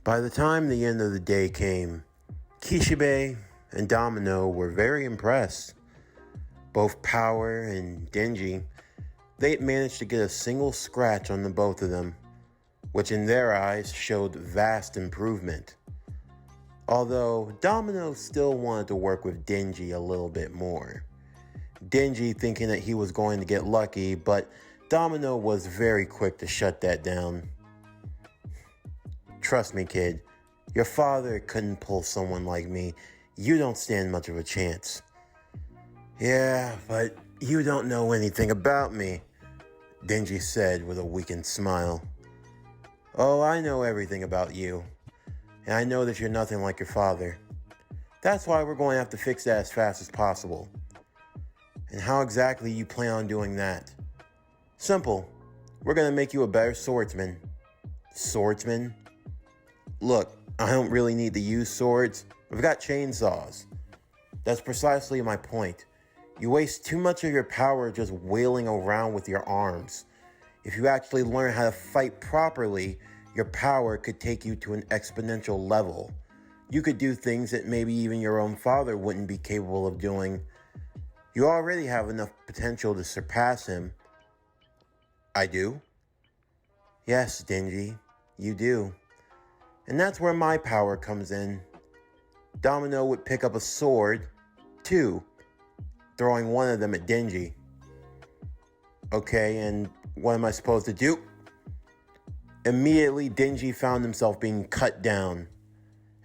By the time the end of the day came, Kishibe and Domino were very impressed. Both Power and Denji, they had managed to get a single scratch on the both of them, which in their eyes showed vast improvement. Although Domino still wanted to work with Denji a little bit more. Denji thinking that he was going to get lucky, but Domino was very quick to shut that down. Trust me, kid, your father couldn't pull someone like me. You don't stand much of a chance. Yeah, but you don't know anything about me, Denji said with a weakened smile. Oh, I know everything about you, and I know that you're nothing like your father. That's why we're going to have to fix that as fast as possible. And how exactly you plan on doing that? Simple. We're going to make you a better swordsman. Swordsman? Look, I don't really need to use swords. We've got chainsaws. That's precisely my point. You waste too much of your power just wailing around with your arms. If you actually learn how to fight properly, your power could take you to an exponential level. You could do things that maybe even your own father wouldn't be capable of doing. You already have enough potential to surpass him. I do? Yes, Denji, you do. And that's where my power comes in. Domino would pick up a sword, too, throwing one of them at Denji. Okay, and what am I supposed to do? Immediately, Denji found himself being cut down,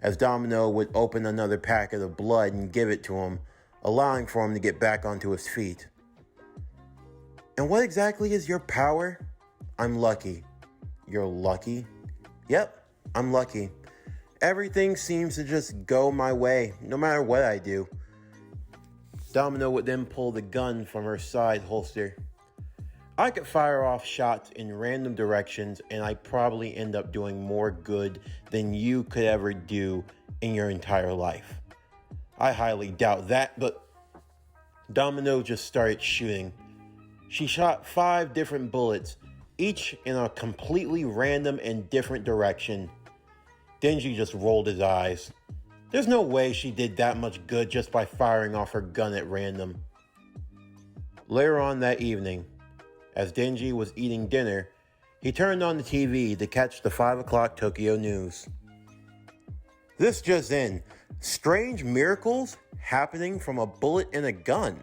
as Domino would open another packet of blood and give it to him, allowing for him to get back onto his feet. And what exactly is your power? I'm lucky. You're lucky? Yep. I'm lucky. Everything seems to just go my way, no matter what I do. Domino would then pull the gun from her side holster. I could fire off shots in random directions, and I'd probably end up doing more good than you could ever do in your entire life. I highly doubt that, but Domino just started shooting. She shot 5 different bullets, each in a completely random and different direction. Denji just rolled his eyes. There's no way she did that much good just by firing off her gun at random. Later on that evening, as Denji was eating dinner, he turned on the TV to catch the 5 o'clock Tokyo news. This just in, strange miracles happening from a bullet in a gun.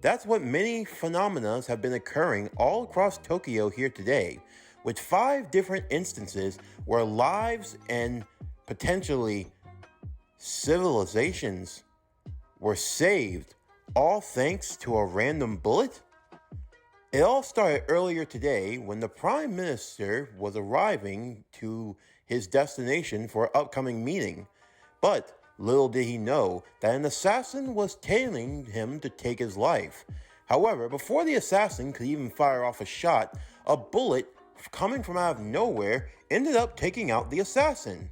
That's what many phenomena have been occurring all across Tokyo here today, with 5 different instances where lives and potentially civilizations were saved, all thanks to a random bullet? It all started earlier today when the Prime Minister was arriving to his destination for an upcoming meeting. But little did he know that an assassin was tailing him to take his life. However, before the assassin could even fire off a shot, a bullet coming from out of nowhere ended up taking out the assassin.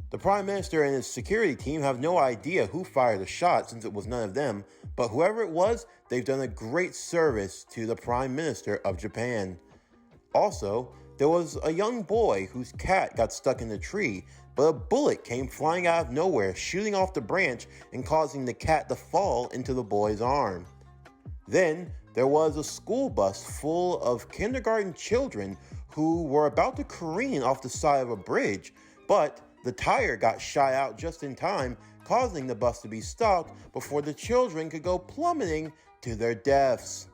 The Prime Minister and his security team have no idea who fired the shot since it was none of them, but whoever it was, they've done a great service to the Prime Minister of Japan. Also, there was a young boy whose cat got stuck in the tree, but a bullet came flying out of nowhere, shooting off the branch and causing the cat to fall into the boy's arm. Then, there was a school bus full of kindergarten children who were about to careen off the side of a bridge, but the tire got shot out just in time, causing the bus to be stopped before the children could go plummeting to their deaths.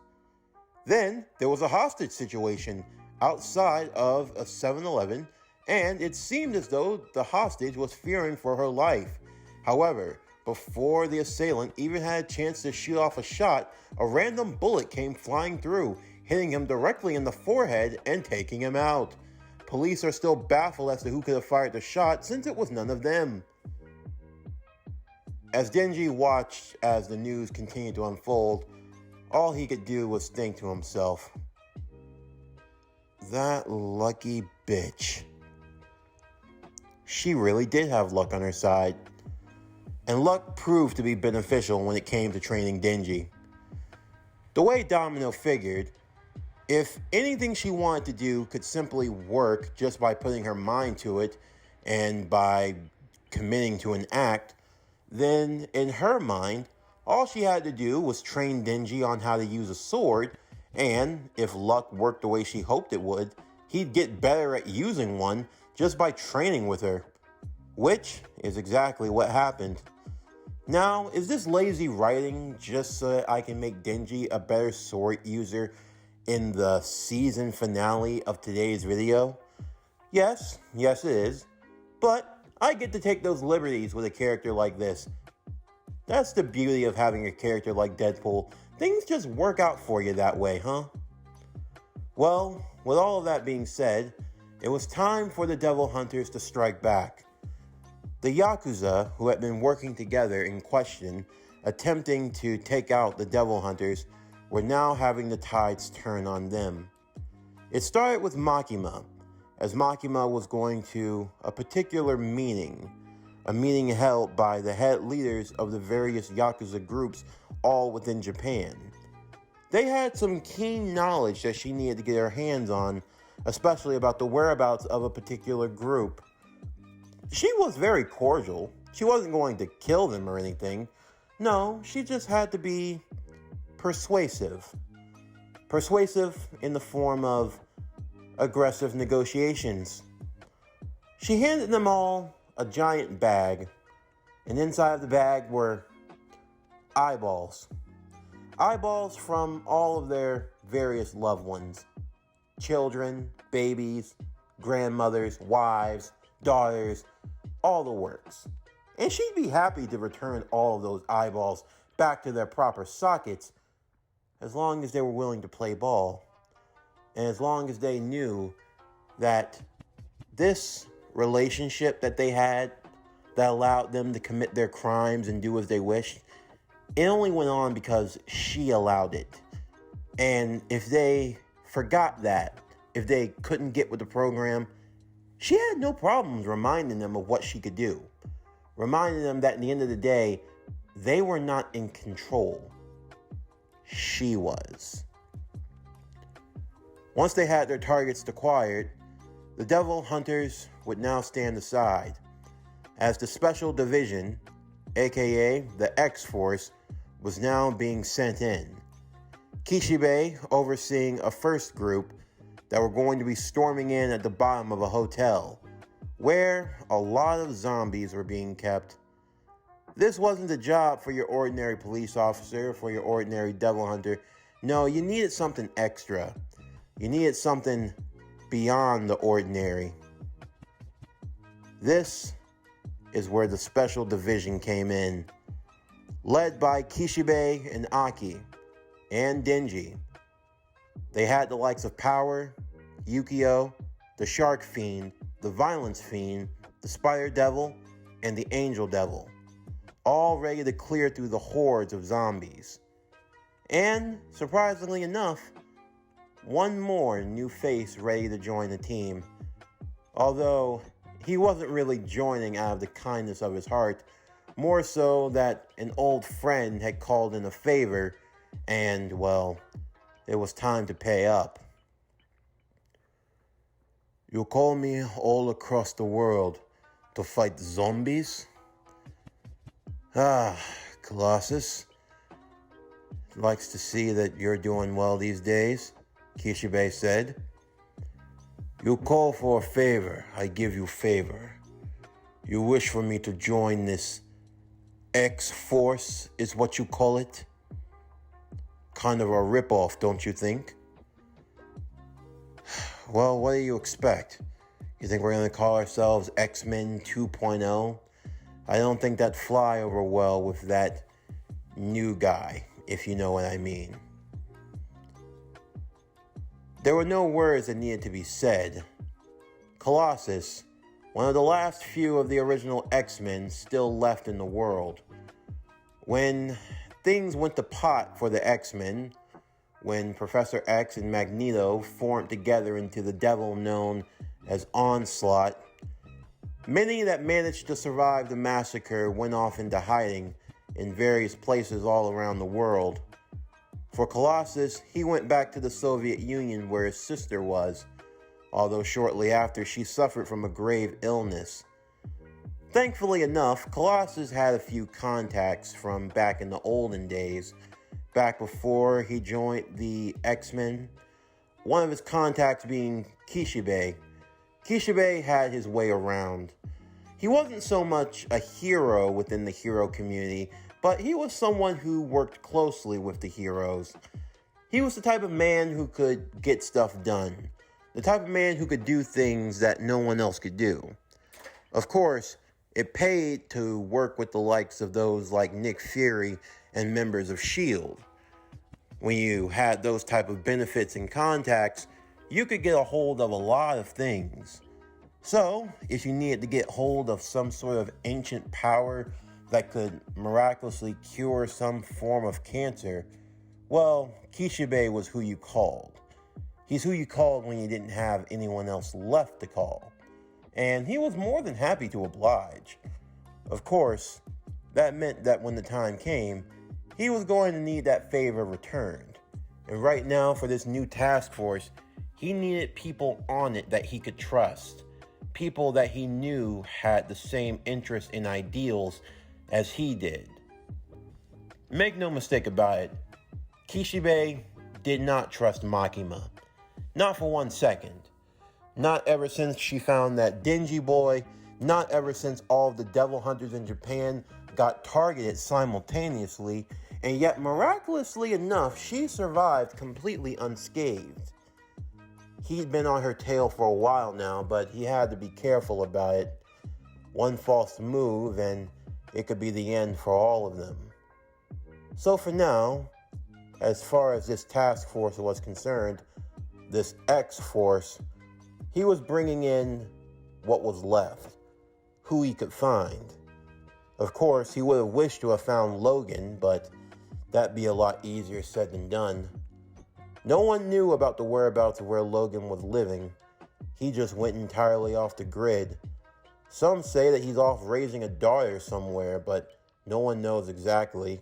Then, there was a hostage situation outside of a 7-Eleven, and it seemed as though the hostage was fearing for her life. However, before the assailant even had a chance to shoot off a shot, a random bullet came flying through, hitting him directly in the forehead and taking him out. Police are still baffled as to who could have fired the shot since it was none of them. As Denji watched as the news continued to unfold, all he could do was think to himself, that lucky bitch. She really did have luck on her side. And luck proved to be beneficial when it came to training Denji. The way Domino figured, If anything she wanted to do could simply work just by putting her mind to it and by committing to an act, then in her mind, all she had to do was train Denji on how to use a sword, and if luck worked the way she hoped it would, he'd get better at using one just by training with her. Which is exactly what happened. Now, is this lazy writing just so that I can make Denji a better sword user in the season finale of today's video? Yes it is. But I get to take those liberties with a character like this. That's the beauty of having a character like Deadpool. Things just work out for you that way, huh? Well, with all of that being said, it was time for the Devil Hunters to strike back. The Yakuza, who had been working together in question, attempting to take out the Devil Hunters, were now having the tides turn on them. It started with Makima, as Makima was going to a particular meeting, a meeting held by the head leaders of the various Yakuza groups all within Japan. They had some keen knowledge that she needed to get her hands on, especially about the whereabouts of a particular group. She was very cordial. She wasn't going to kill them or anything. No, she just had to be persuasive. Persuasive in the form of aggressive negotiations. She handed them all a giant bag, and inside of the bag were eyeballs. Eyeballs from all of their various loved ones. Children, babies, grandmothers, wives, daughters, all the works. And she'd be happy to return all of those eyeballs back to their proper sockets as long as they were willing to play ball. And as long as they knew that this relationship that they had that allowed them to commit their crimes and do as they wished, it only went on because she allowed it. And if they forgot that, if they couldn't get with the program, she had no problems reminding them of what she could do. Reminding them that at the end of the day, they were not in control. She was. Once they had their targets acquired, the Devil Hunters would now stand aside, as the Special Division, aka the X-Force, was now being sent in. Kishibe overseeing a first group that were going to be storming in at the bottom of a hotel, where a lot of zombies were being kept. This wasn't a job for your ordinary police officer, for your ordinary devil hunter. No, you needed something extra. You needed something beyond the ordinary. This is where the Special Division came in, led by Kishibe and Aki, and Denji. They had the likes of Power, Yukio, the Shark Fiend, the Violence Fiend, the Spider Devil, and the Angel Devil, all ready to clear through the hordes of zombies. And, surprisingly enough, one more new face ready to join the team. Although, he wasn't really joining out of the kindness of his heart, more so that an old friend had called in a favor, and, well, it was time to pay up. You call me all across the world to fight zombies? Ah, Colossus. Likes to see that you're doing well these days, Kishibe said. You call for a favor, I give you favor. You wish for me to join this X-Force, is what you call it? Kind of a ripoff, don't you think? Well, what do you expect? You think we're going to call ourselves X-Men 2.0? I don't think that'd fly over well with that new guy, if you know what I mean. There were no words that needed to be said. Colossus, one of the last few of the original X-Men still left in the world. When things went to pot for the X-Men, when Professor X and Magneto formed together into the devil known as Onslaught, many that managed to survive the massacre went off into hiding in various places all around the world. For Colossus, he went back to the Soviet Union where his sister was, although shortly after she suffered from a grave illness. Thankfully enough, Colossus had a few contacts from back in the olden days, back before he joined the X-Men. One of his contacts being Kishibe. Kishibe had his way around. He wasn't so much a hero within the hero community, but he was someone who worked closely with the heroes. He was the type of man who could get stuff done. The type of man who could do things that no one else could do. Of course, it paid to work with the likes of those like Nick Fury and members of S.H.I.E.L.D. When you had those type of benefits and contacts, you could get a hold of a lot of things. So, if you needed to get hold of some sort of ancient power that could miraculously cure some form of cancer, well, Kishibe was who you called. He's who you called when you didn't have anyone else left to call. And he was more than happy to oblige. Of course, that meant that when the time came, he was going to need that favor returned. And right now, for this new task force, he needed people on it that he could trust. People that he knew had the same interests and ideals as he did. Make no mistake about it, Kishibe did not trust Makima. Not for 1 second. Not ever since she found that Denji boy, not ever since all of the devil hunters in Japan got targeted simultaneously, and yet miraculously enough, she survived completely unscathed. He'd been on her tail for a while now, but he had to be careful about it. One false move and it could be the end for all of them. So for now, as far as this task force was concerned, this X-Force, he was bringing in what was left, who he could find. Of course, he would have wished to have found Logan, but that'd be a lot easier said than done. No one knew about the whereabouts of where Logan was living. He just went entirely off the grid. Some say that he's off raising a daughter somewhere, but no one knows exactly.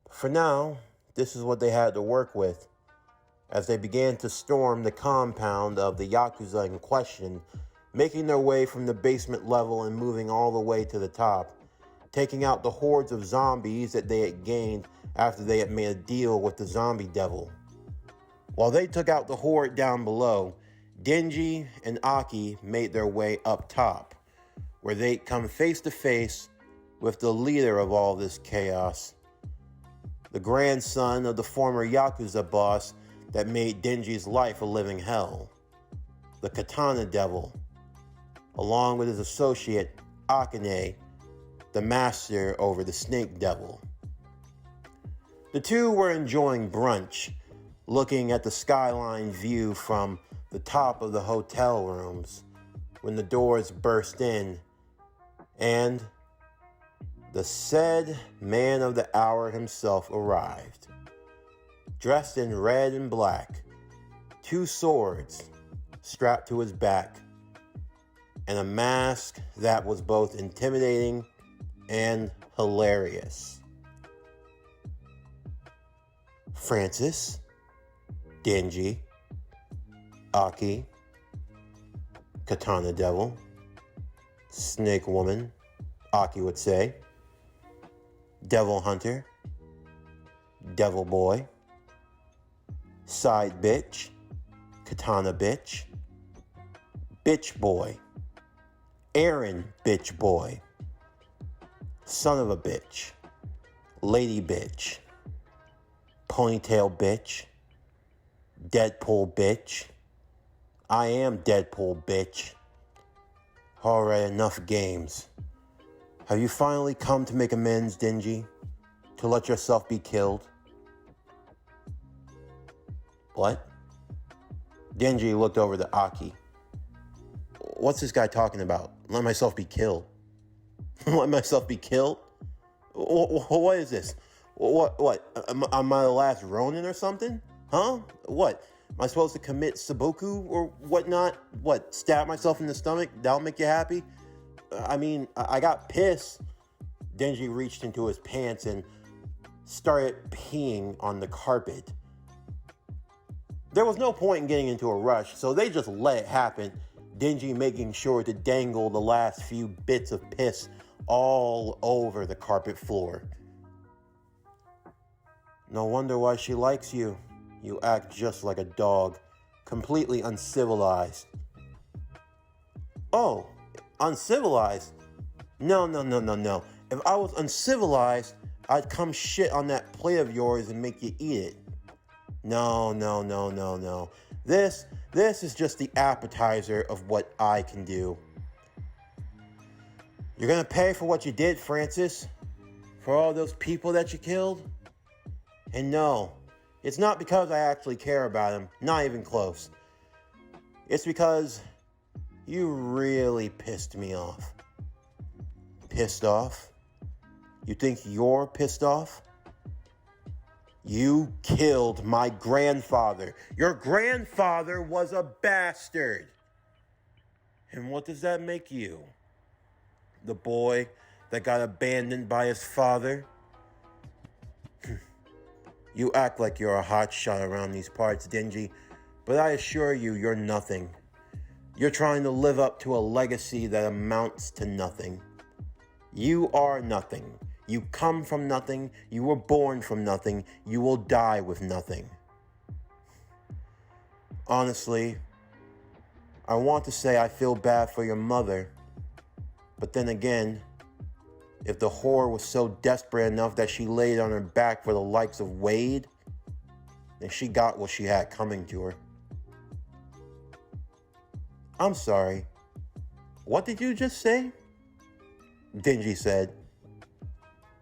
For now, this is what they had to work with. As they began to storm the compound of the Yakuza in question, making their way from the basement level and moving all the way to the top, taking out the hordes of zombies that they had gained after they had made a deal with the zombie devil. While they took out the horde down below, Denji and Aki made their way up top, where they'd come face to face with the leader of all this chaos, the grandson of the former Yakuza boss that made Denji's life a living hell, the Katana Devil, along with his associate Akane, the master over the Snake Devil. The two were enjoying brunch, looking at the skyline view from the top of the hotel rooms, when the doors burst in, and the said man of the hour himself arrived, dressed in red and black, 2 swords strapped to his back, and a mask that was both intimidating and hilarious. Francis, Denji, Aki, Katana Devil, Snake Woman, Aki would say, Devil Hunter, Devil Boy, Side Bitch, Katana Bitch, Bitch Boy, Aaron Bitch Boy, Son of a Bitch, Lady Bitch, Ponytail Bitch, Deadpool Bitch, I am Deadpool Bitch. Alright, enough games. Have you finally come to make amends, Denji? To let yourself be killed? What? Denji looked over to Aki. What's this guy talking about? Let myself be killed. Let myself be killed? What is this? What? Am I the last Ronin or something? Huh? What? Am I supposed to commit seppuku or whatnot? What? Stab myself in the stomach? That'll make you happy? I mean, I got pissed. Denji reached into his pants and started peeing on the carpet. There was no point in getting into a rush, so they just let it happen, Denji making sure to dangle the last few bits of piss all over the carpet floor. No wonder why she likes you. You act just like a dog, completely uncivilized. Oh, uncivilized? No. If I was uncivilized, I'd come shit on that plate of yours and make you eat it. No. This is just the appetizer of what I can do. You're gonna pay for what you did, Francis? For all those people that you killed? And no, it's not because I actually care about them, not even close. It's because you really pissed me off. Pissed off? You think you're pissed off? You killed my grandfather. Your grandfather was a bastard. And what does that make you? The boy that got abandoned by his father? You act like you're a hotshot around these parts, Denji, but I assure you, you're nothing. You're trying to live up to a legacy that amounts to nothing. You are nothing. You come from nothing. You were born from nothing. You will die with nothing. Honestly, I want to say I feel bad for your mother, but then again, if the whore was so desperate enough that she laid on her back for the likes of Wade, then she got what she had coming to her. I'm sorry. What did you just say? Denji said,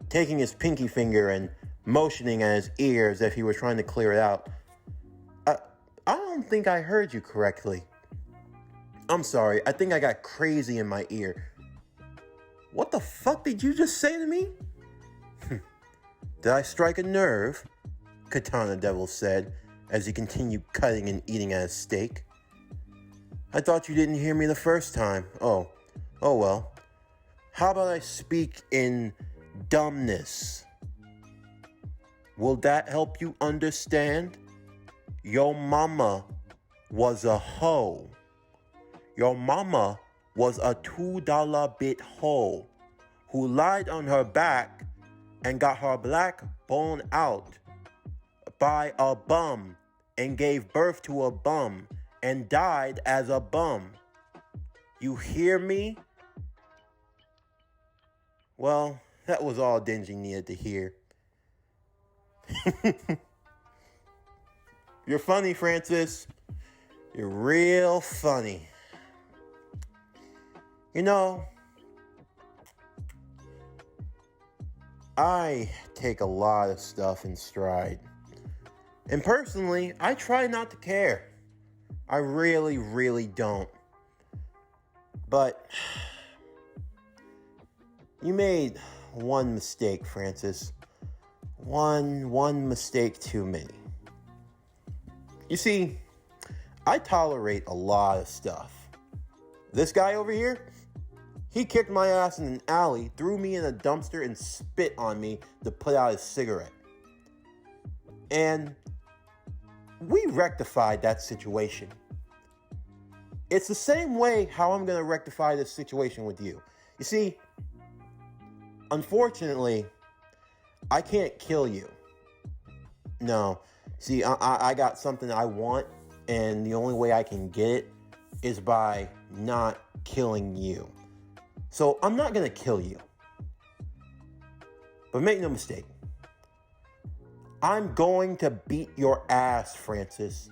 taking his pinky finger and motioning at his ear as if he were trying to clear it out. I don't think I heard you correctly. I'm sorry, I think I got crazy in my ear. What the fuck did you just say to me? Did I strike a nerve? Katana Devil said as he continued cutting and eating at his steak. I thought you didn't hear me the first time. Oh well. How about I speak in dumbness? Will that help you understand? Your mama was a hoe. Your mama was a $2 bit hoe who lied on her back and got her black bone out by a bum and gave birth to a bum and died as a bum. You hear me? Well, that was all Denji needed to hear. You're funny, Francis. You're real funny. You know, I take a lot of stuff in stride. And personally, I try not to care. I really don't. But you made one mistake, Francis. One mistake too many. You see, I tolerate a lot of stuff. This guy over here, he kicked my ass in an alley, threw me in a dumpster, and spit on me to put out his cigarette. And we rectified that situation. It's the same way how I'm going to rectify this situation with you. You see, unfortunately, I can't kill you. No. See, I got something I want, and the only way I can get it is by not killing you. So I'm not going to kill you. But make no mistake, I'm going to beat your ass, Francis.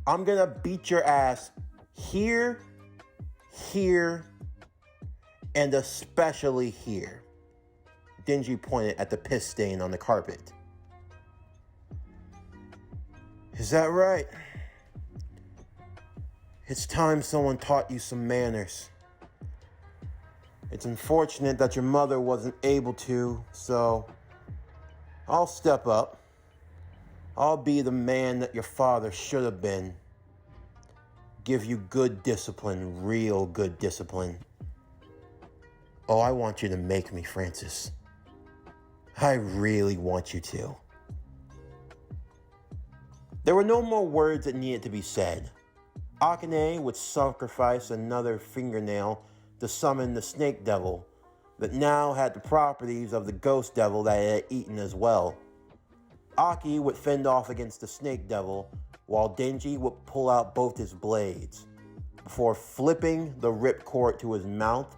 I'm going to beat your ass here, and especially here. Denji pointed at the piss stain on the carpet. Is that right? It's time someone taught you some manners. It's unfortunate that your mother wasn't able to, so I'll step up. I'll be the man that your father should have been. Give you good discipline, real good discipline. Oh, I want you to make me, Francis. I really want you to. There were no more words that needed to be said. Akane would sacrifice another fingernail to summon the snake devil that now had the properties of the ghost devil that it had eaten as well. Aki would fend off against the snake devil while Denji would pull out both his blades before flipping the ripcord to his mouth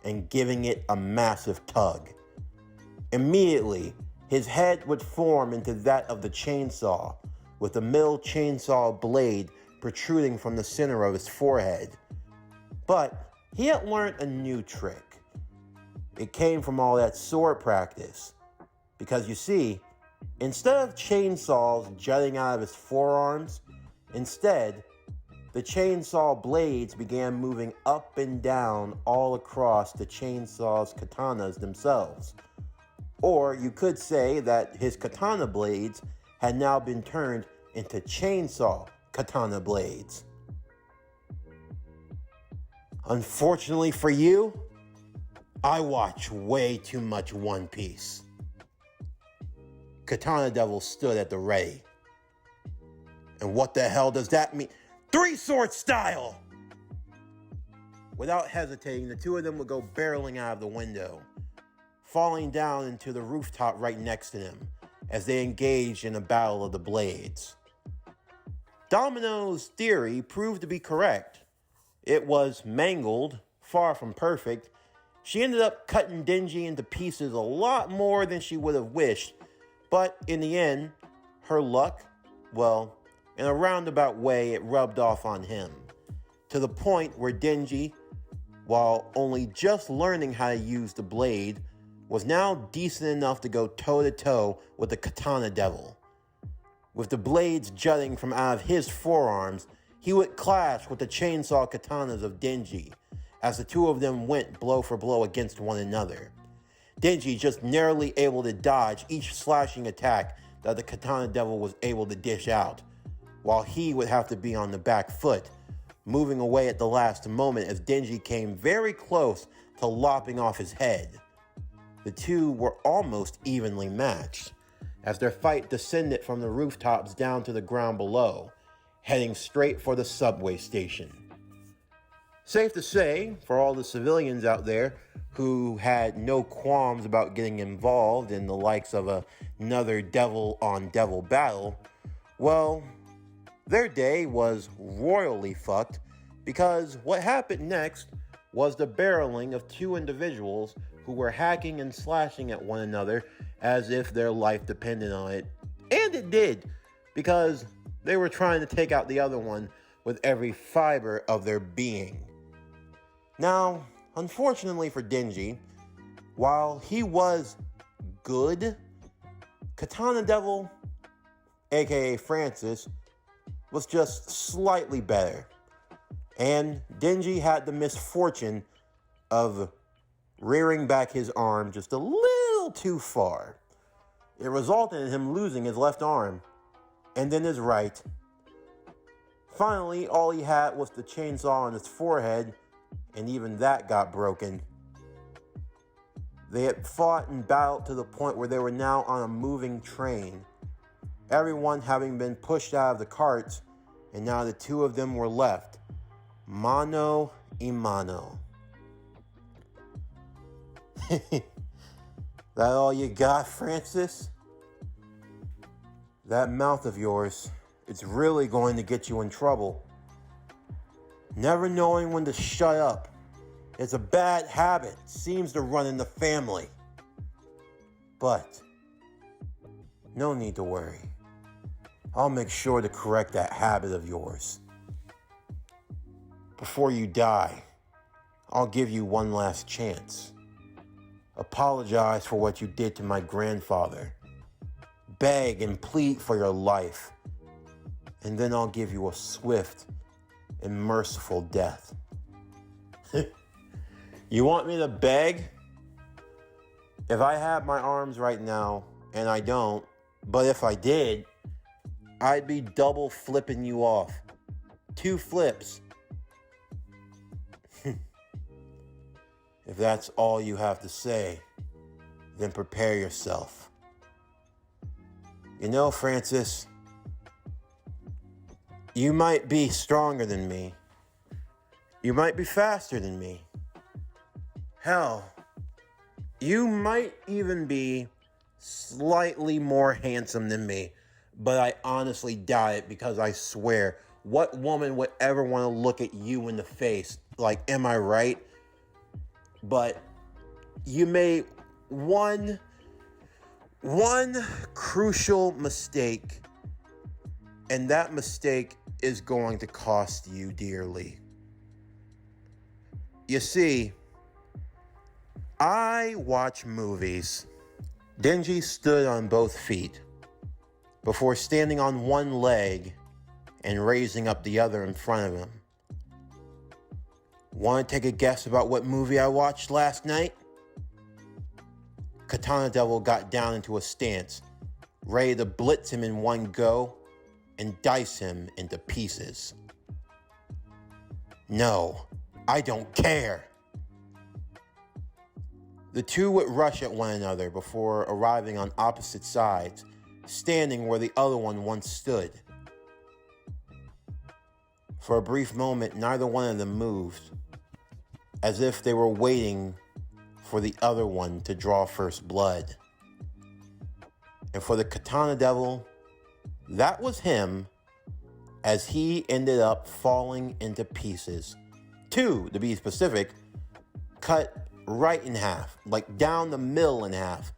and giving it a massive tug. Immediately, his head would form into that of the chainsaw, with the middle chainsaw blade protruding from the center of his forehead. But he had learned a new trick. It came from all that sword practice. Because you see, instead of chainsaws jutting out of his forearms, instead, the chainsaw blades began moving up and down all across the chainsaw's katanas themselves. Or you could say that his katana blades had now been turned into chainsaw katana blades. Unfortunately for you, I watch way too much One Piece. Katana Devil stood at the ready. And what the hell does that mean? Three sword style! Without hesitating, the two of them would go barreling out of the window, falling down into the rooftop right next to them as they engaged in a battle of the blades. Domino's theory proved to be correct. It was mangled, far from perfect. She ended up cutting Denji into pieces a lot more than she would have wished, but in the end, her luck, well, in a roundabout way, it rubbed off on him, to the point where Denji, while only just learning how to use the blade, was now decent enough to go toe-to-toe with the Katana Devil. With the blades jutting from out of his forearms, he would clash with the chainsaw katanas of Denji, as the two of them went blow for blow against one another. Denji just narrowly able to dodge each slashing attack that the Katana Devil was able to dish out, while he would have to be on the back foot, moving away at the last moment as Denji came very close to lopping off his head. The two were almost evenly matched, as their fight descended from the rooftops down to the ground below, heading straight for the subway station. Safe to say, for all the civilians out there who had no qualms about getting involved in the likes of another devil-on-devil battle, well, their day was royally fucked, because what happened next was the barreling of two individuals who were hacking and slashing at one another as if their life depended on it. And it did, because they were trying to take out the other one with every fiber of their being. Now, unfortunately for Denji, while he was good, Katana Devil, aka Francis, was just slightly better. And Denji had the misfortune of rearing back his arm just a little too far. It resulted in him losing his left arm, and then his right. Finally, all he had was the chainsaw on his forehead, and even that got broken. They had fought and battled to the point where they were now on a moving train, everyone having been pushed out of the carts, and now the two of them were left, mano a mano. That all you got, Francis? That mouth of yours, it's really going to get you in trouble. Never knowing when to shut up. It's a bad habit, seems to run in the family. But no need to worry. I'll make sure to correct that habit of yours. Before you die, I'll give you one last chance. Apologize for what you did to my grandfather. Beg and plead for your life. And then I'll give you a swift and merciful death. You want me to beg? If I had my arms right now, and I don't, but if I did, I'd be double flipping you off. 2 flips. If that's all you have to say, then prepare yourself. You know, Francis, you might be stronger than me. You might be faster than me. Hell, you might even be slightly more handsome than me. But I honestly doubt it, because I swear, what woman would ever want to look at you in the face? Like, am I right? But you made one crucial mistake, and that mistake is going to cost you dearly. You see, I watch movies. Denji stood on both feet before standing on one leg and raising up the other in front of him. Want to take a guess about what movie I watched last night? Katana Devil got down into a stance, ready to blitz him in one go and dice him into pieces. No, I don't care. The two would rush at one another before arriving on opposite sides, standing where the other one once stood. For a brief moment, neither one of them moved, as if they were waiting for the other one to draw first blood. And for the Katana Devil, that was him, as he ended up falling into pieces. Two, to be specific, cut right in half, like down the middle in half.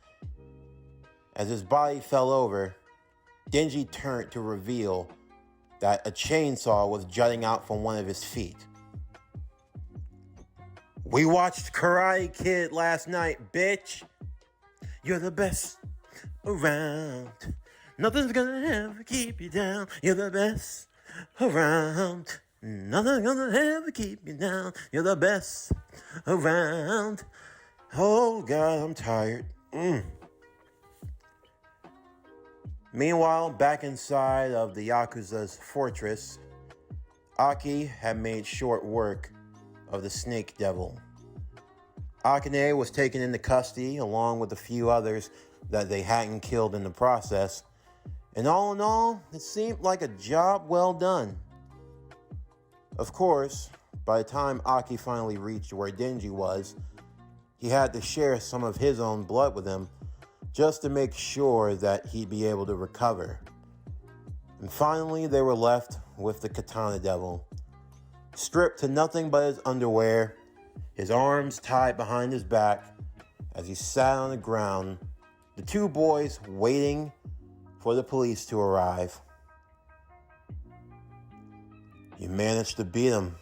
As his body fell over, Denji turned to reveal that a chainsaw was jutting out from one of his feet. We watched Karate Kid last night, bitch. You're the best around. Nothing's gonna ever keep you down. You're the best around. Nothing's gonna ever keep you down. You're the best around. Oh God, I'm tired. Meanwhile, back inside of the Yakuza's fortress, Aki had made short work of the Snake Devil. Akane was taken into custody along with a few others that they hadn't killed in the process. And all in all, it seemed like a job well done. Of course, by the time Aki finally reached where Denji was, he had to share some of his own blood with him just to make sure that he'd be able to recover. And finally, they were left with the Katana Devil, stripped to nothing but his underwear, his arms tied behind his back as he sat on the ground, the two boys waiting for the police to arrive. You managed to beat him,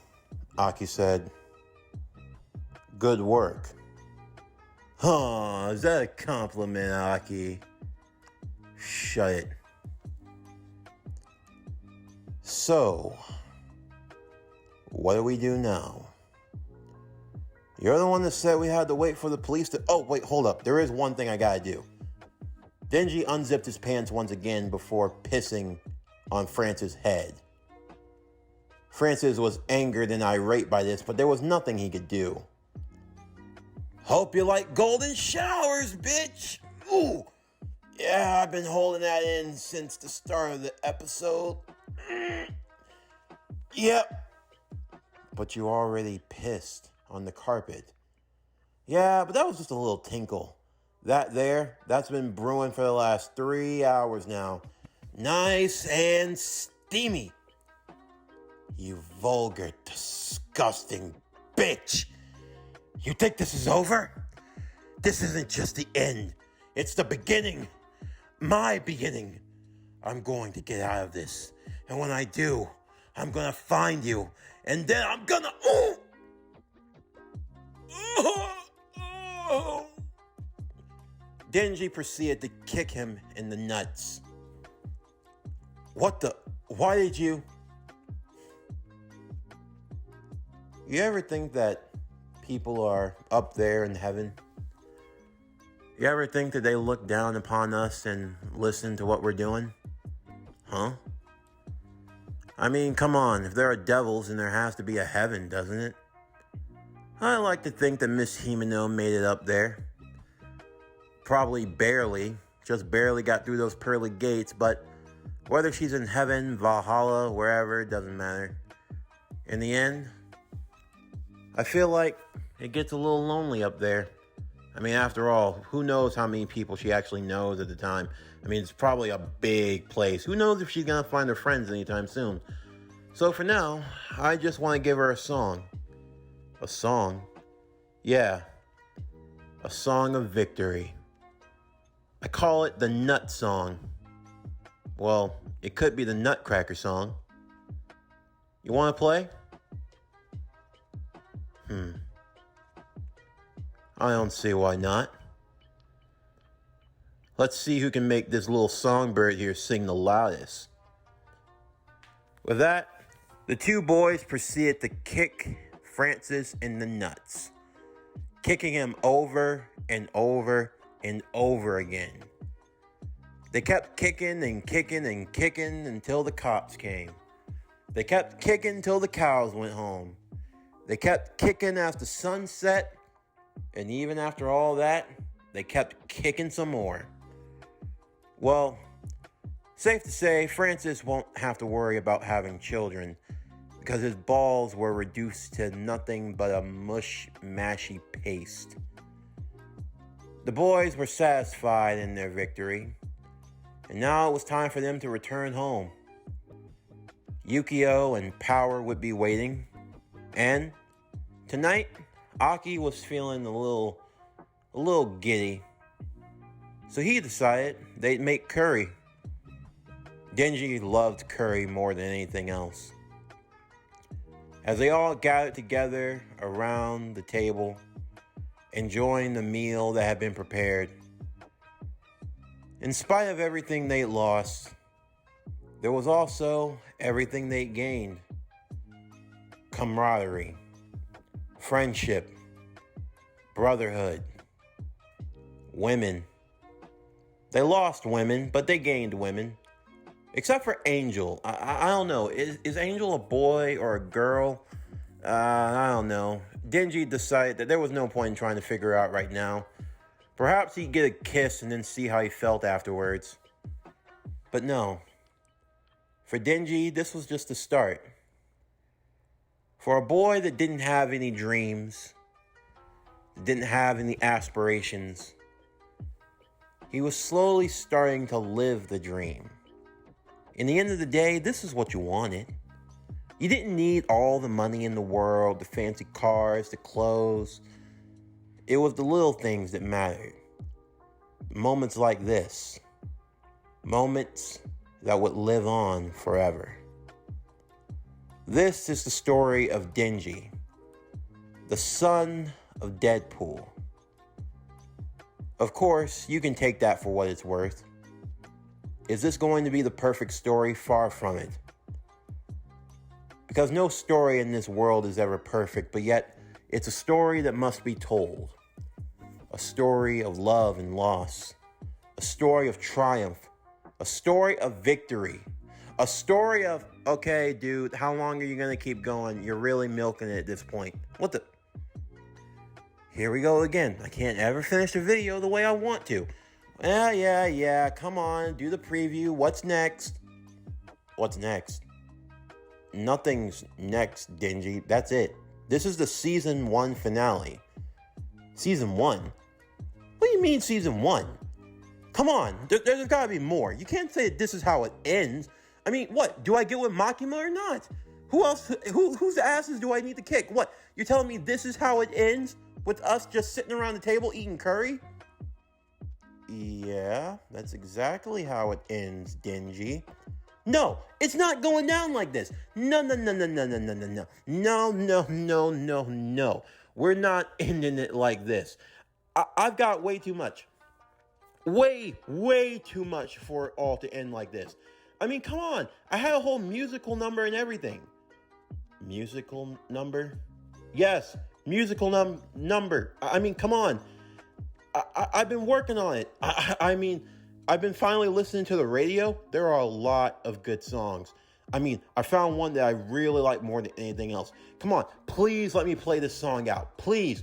Aki said. Good work. Huh, is that a compliment, Aki? Shut it. So, what do we do now? You're the one that said we had to wait for the police to... Oh, wait, hold up. There is one thing I gotta do. Denji unzipped his pants once again before pissing on Francis' head. Francis was angered and irate by this, but there was nothing he could do. Hope you like golden showers, bitch! Ooh! Yeah, I've been holding that in since the start of the episode. Yep. But you already pissed on the carpet. Yeah, but that was just a little tinkle. That's been brewing for the last 3 hours now. Nice and steamy. You vulgar, disgusting bitch. You think this is over? This isn't just the end. It's the beginning. My beginning. I'm going to get out of this. And when I do, I'm going to find you. And then I'm going to... Denji proceeded to kick him in the nuts. What the... Why did you... You ever think that people are up there in heaven? You ever think that they look down upon us and listen to what we're doing? Huh? I mean, come on. If there are devils, then there has to be a heaven, doesn't it? I like to think that Miss Himeno made it up there. Probably barely, just barely got through those pearly gates, but whether she's in heaven, Valhalla, wherever, it doesn't matter. In the end, I feel like it gets a little lonely up there. I mean, after all, who knows how many people she actually knows at the time? I mean, it's probably a big place. Who knows if she's gonna find her friends anytime soon? So for now, I just want to give her a song. A song? Yeah, a song of victory. I call it the Nut Song. Well, it could be the Nutcracker Song. You want to play? I don't see why not. Let's see who can make this little songbird here sing the loudest. With that, the two boys proceeded to kick Francis in the nuts, kicking him over and over and over again. They kept kicking and kicking and kicking until the cops came. They kept kicking till the cows went home. They kept kicking after sunset, and even after all that, they kept kicking some more. Well, safe to say, Francis won't have to worry about having children because his balls were reduced to nothing but a mush-mashy paste. The boys were satisfied in their victory, and now it was time for them to return home. Yukio and Power would be waiting, and tonight, Aki was feeling a little giddy, so he decided they'd make curry. Denji loved curry more than anything else. As they all gathered together around the table, enjoying the meal that had been prepared, in spite of everything they lost, there was also everything they gained. Camaraderie, friendship, brotherhood, women. They lost women, but they gained women. Except for Angel. I don't know. Is Angel a boy or a girl? I don't know. Denji decided that there was no point in trying to figure out right now. Perhaps he'd get a kiss and then see how he felt afterwards. But no. For Denji, this was just the start. For a boy that didn't have any dreams, didn't have any aspirations, he was slowly starting to live the dream. In the end of the day, this is what you wanted. You didn't need all the money in the world, the fancy cars, the clothes. It was the little things that mattered. Moments like this. Moments that would live on forever. This is the story of Denji, the son of Deadpool. Of course, you can take that for what it's worth. Is this going to be the perfect story? Far from it. Because no story in this world is ever perfect, but yet it's a story that must be told. A story of love and loss. A story of triumph. A story of victory. A story of, okay, dude, how long are you going to keep going? You're really milking it at this point. What the? Here we go again. I can't ever finish the video the way I want to. Yeah, come on, do the preview. What's next? What's next? Nothing's next, Denji. That's it. This is the season 1 finale. Season 1? What do you mean season 1? Come on, there's gotta be more. You can't say that this is how it ends. I mean, what? Do I get with Makima or not? Who else? Whose asses do I need to kick? What? You're telling me this is how it ends? With us just sitting around the table eating curry? Yeah, that's exactly how it ends, Denji. No, it's not going down like this. No. No. We're not ending it like this. I've got way too much. Way too much for it all to end like this. I mean, come on. I had a whole musical number and everything. Musical number? Yes, musical number. I mean, come on. I've been working on it. I mean, I've been finally listening to the radio. There are a lot of good songs. I mean, I found one that I really like more than anything else. Come on, please let me play this song out. Please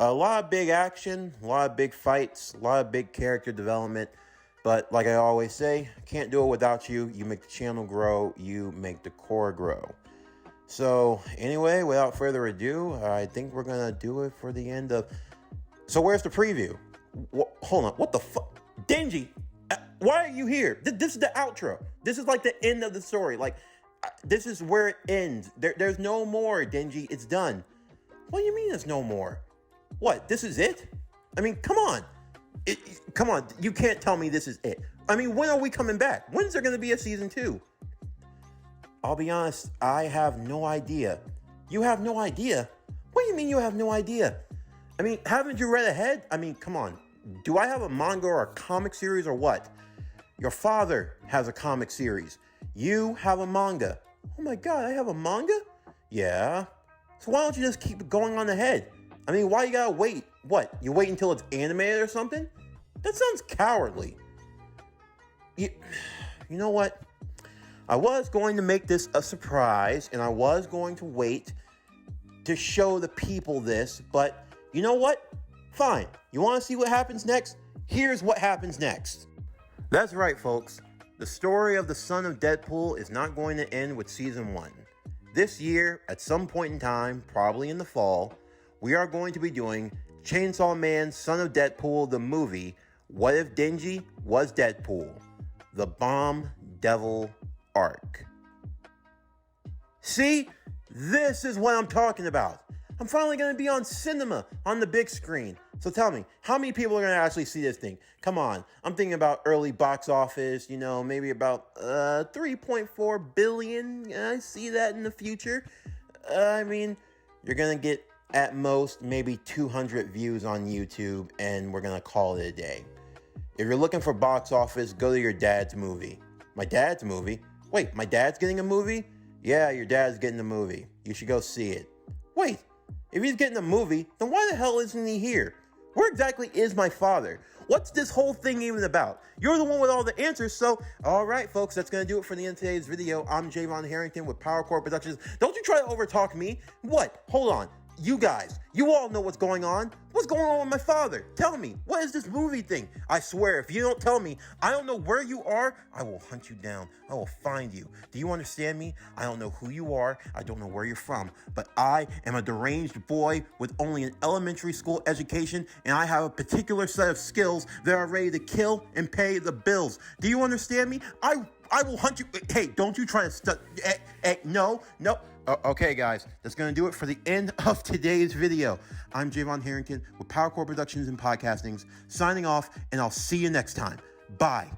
A lot of big action, a lot of big fights, a lot of big character development. But like I always say, can't do it without you. You make the channel grow, you make the core grow. So anyway, without further ado, I think we're going to do it for the end of... So where's the preview? Hold on, what the fuck? Denji, why are you here? This is the outro. This is like the end of the story. Like, this is where it ends. There's no more, Denji. It's done. What do you mean there's no more? What, this is it? I mean, come on. Come on, you can't tell me this is it. I mean, when are we coming back? When's there going to be a season 2? I'll be honest, I have no idea. You have no idea? What do you mean you have no idea? I mean, haven't you read ahead? I mean, come on. Do I have a manga or a comic series or what? Your father has a comic series. You have a manga. Oh my God, I have a manga? Yeah. So why don't you just keep going on ahead? I mean, why you gotta wait? What, you wait until it's animated or something? That sounds cowardly. You know what? I was going to make this a surprise, and I was going to wait to show the people this, but you know what? Fine. You want to see what happens next? Here's what happens next. That's right, folks. The story of the son of Deadpool is not going to end with season 1. This year, at some point in time, probably in the fall, we are going to be doing Chainsaw Man, Son of Deadpool, the movie, What If Denji Was Deadpool? The Bomb Devil arc. See? This is what I'm talking about. I'm finally going to be on cinema, on the big screen. So tell me, how many people are going to actually see this thing? Come on. I'm thinking about early box office, you know, maybe about 3.4 billion. I see that in the future. I mean, you're going to get at most maybe 200 views on YouTube, and we're going to call it a day. If you're looking for box office, go to your dad's movie. My dad's movie? Wait, my dad's getting a movie? Yeah, your dad's getting a movie. You should go see it. Wait, if he's getting a movie, then why the hell isn't he here? Where exactly is my father? What's this whole thing even about? You're the one with all the answers, so... Alright, folks, that's going to do it for the end of today's video. I'm Javon Harrington with PowerCore Productions. Don't you try to overtalk me. What? Hold on. You guys, you all know what's going on. What's going on with my father? Tell me, what is this movie thing? I swear, if you don't tell me, I don't know where you are. I will hunt you down. I will find you. Do you understand me? I don't know who you are. I don't know where you're from. But I am a deranged boy with only an elementary school education, and I have a particular set of skills that are ready to kill and pay the bills. Do you understand me? I will hunt you. Hey, don't you try to no. Okay, guys, that's going to do it for the end of today's video. I'm Javon Harrington with PowerCore Productions and Podcastings, signing off, and I'll see you next time. Bye.